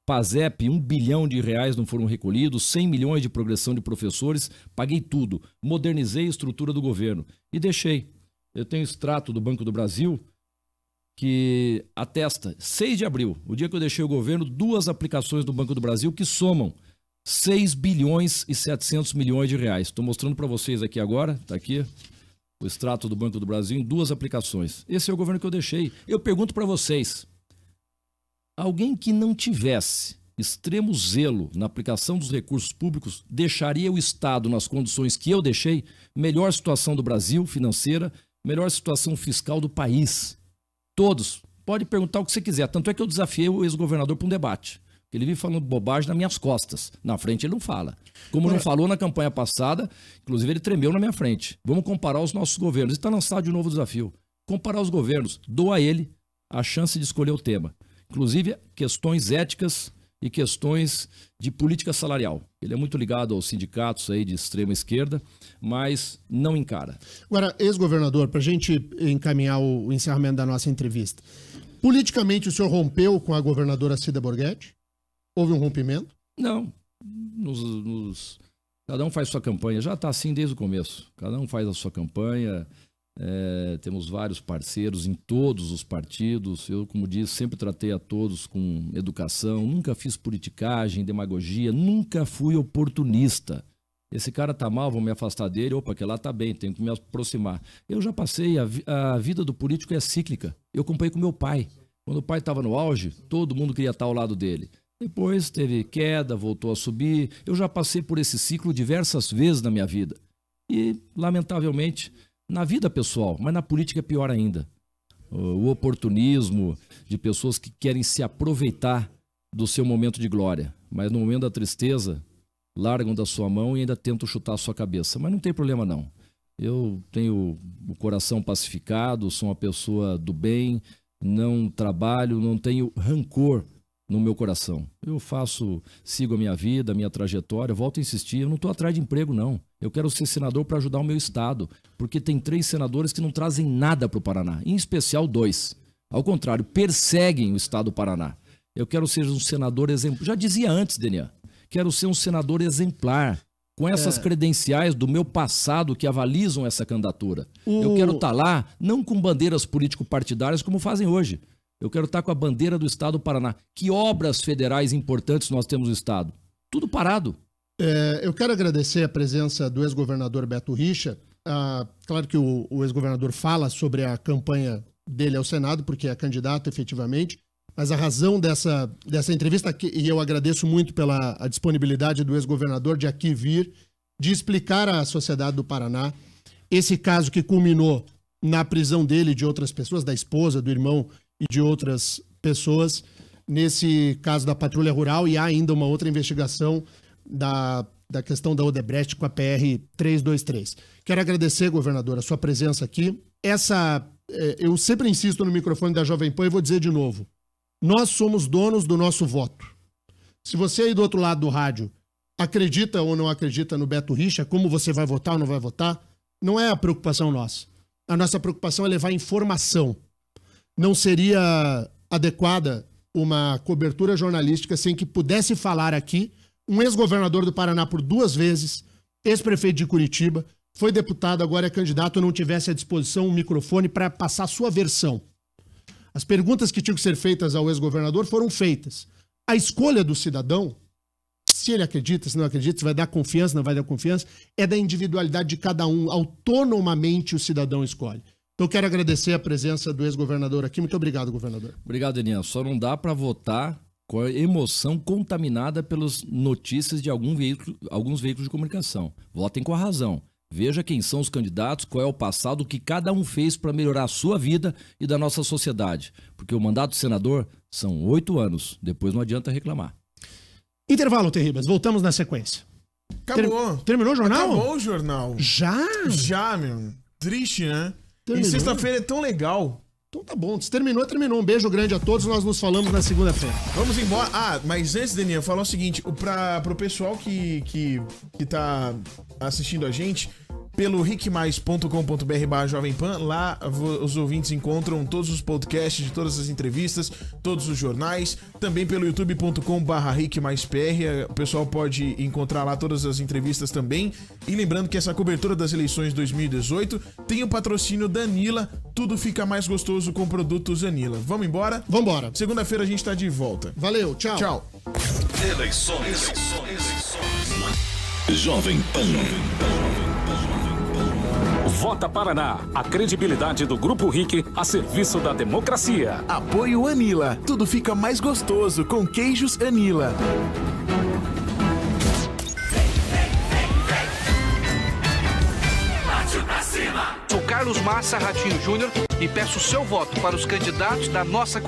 PASEP, 1 bilhão de reais não foram recolhidos, 100 milhões de progressão de professores, paguei tudo, modernizei a estrutura do governo e deixei. Eu tenho extrato do Banco do Brasil que atesta, 6 de abril, o dia que eu deixei o governo, 2 aplicações do Banco do Brasil que somam 6 bilhões e 700 milhões de reais. Estou mostrando para vocês aqui agora, está aqui, o extrato do Banco do Brasil em 2 aplicações. Esse é o governo que eu deixei. Eu pergunto para vocês, alguém que não tivesse extremo zelo na aplicação dos recursos públicos deixaria o Estado nas condições que eu deixei? Melhor situação do Brasil financeira, melhor situação fiscal do país. Todos. Pode perguntar o que você quiser. Tanto é que eu desafiei o ex-governador para um debate. Ele vive falando bobagem nas minhas costas. Na frente ele não fala. Como não falou na campanha passada, inclusive ele tremeu na minha frente. Vamos comparar os nossos governos. E está lançado de novo desafio. Comparar os governos. Dou a ele a chance de escolher o tema. Inclusive questões éticas e questões de política salarial. Ele é muito ligado aos sindicatos aí de extrema esquerda, mas não encara. Agora, ex-governador, para a gente encaminhar o encerramento da nossa entrevista. Politicamente o senhor rompeu com a governadora Cida Borghetti? Houve um rompimento? Não. Cada um faz sua campanha. Já está assim desde o começo. Cada um faz a sua campanha. Temos vários parceiros em todos os partidos. Eu, como disse, sempre tratei a todos com educação. Nunca fiz politicagem, demagogia. Nunca fui oportunista. Esse cara tá mal, vou me afastar dele. Opa, que lá tá bem, tenho que me aproximar. Eu já passei. A vida do político é cíclica. Eu acompanhei com meu pai. Quando o pai estava no auge, todo mundo queria estar ao lado dele. Depois teve queda, voltou a subir. Eu já passei por esse ciclo diversas vezes na minha vida. E, lamentavelmente, na vida pessoal, mas na política é pior ainda. O oportunismo de pessoas que querem se aproveitar do seu momento de glória. Mas no momento da tristeza, largam da sua mão e ainda tentam chutar a sua cabeça. Mas não tem problema não. Eu tenho o coração pacificado, sou uma pessoa do bem, não trabalho, não tenho rancor no meu coração. Eu sigo a minha vida, a minha trajetória, volto a insistir, eu não estou atrás de emprego não. Eu quero ser senador para ajudar o meu estado, porque tem 3 senadores que não trazem nada para o Paraná, em especial 2. Ao contrário, perseguem o estado do Paraná. Eu quero ser um senador exemplar. Já dizia antes, Denian, quero ser um senador exemplar, com essas credenciais do meu passado que avalizam essa candidatura. Eu quero estar lá, não com bandeiras político-partidárias como fazem hoje. Eu quero estar com a bandeira do estado do Paraná. Que obras federais importantes nós temos no estado? Tudo parado. Eu quero agradecer a presença do ex-governador Beto Richa. Claro que o ex-governador fala sobre a campanha dele ao Senado, porque é candidato efetivamente, Mas a razão dessa entrevista, e eu agradeço muito pela a disponibilidade do ex-governador de aqui vir, de explicar à sociedade do Paraná esse caso que culminou na prisão dele e de outras pessoas, da esposa, do irmão e de outras pessoas, nesse caso da Patrulha Rural, e há ainda uma outra investigação da questão da Odebrecht com a PR 323. Quero agradecer, governador, a sua presença aqui. Eu sempre insisto no microfone da Jovem Pan e vou dizer de novo. Nós somos donos do nosso voto. Se você aí do outro lado do rádio acredita ou não acredita no Beto Richa, como você vai votar ou não vai votar, não é a preocupação nossa. A nossa preocupação é levar informação. Não seria adequada uma cobertura jornalística sem que pudesse falar aqui um ex-governador do Paraná por 2 vezes, ex-prefeito de Curitiba, foi deputado, agora é candidato, não tivesse à disposição um microfone para passar sua versão. As perguntas que tinham que ser feitas ao ex-governador foram feitas. A escolha do cidadão, se ele acredita, se não acredita, se vai dar confiança, não vai dar confiança, é da individualidade de cada um. Autonomamente o cidadão escolhe. Então, quero agradecer a presença do ex-governador aqui. Muito obrigado, governador. Obrigado, Daniel. Só não dá para votar com a emoção contaminada pelas notícias de alguns veículos de comunicação. Votem com a razão. Veja quem são os candidatos, qual é o passado, o que cada um fez para melhorar a sua vida e da nossa sociedade. Porque o mandato do senador são 8 anos. Depois não adianta reclamar. Intervalo, Terribas. Voltamos na sequência. Acabou. Terminou o jornal? Acabou o jornal. Já? Já, meu. Triste, né? Terminou? E sexta-feira é tão legal. Então tá bom. Se terminou, terminou. Um beijo grande a todos. Nós nos falamos na segunda-feira. Vamos embora. Ah, mas antes, Daniel, falar o seguinte. Pro pessoal que tá assistindo a gente, pelo rickmais.com.br/Jovem Pan, lá os ouvintes encontram todos os podcasts de todas as entrevistas, todos os jornais, também pelo youtube.com/rickmaispr, o pessoal pode encontrar lá todas as entrevistas também. E lembrando que essa cobertura das eleições 2018 tem o patrocínio da Anila, tudo fica mais gostoso com produtos Anila. Vamos embora? Vambora. Segunda-feira a gente tá de volta. Valeu, tchau. Tchau. Eleições. Jovem Pan. Vota Paraná, a credibilidade do Grupo RIC a serviço da democracia. Apoio Anila, tudo fica mais gostoso com queijos Anila. Sou Carlos Massa Ratinho Júnior e peço seu voto para os candidatos da nossa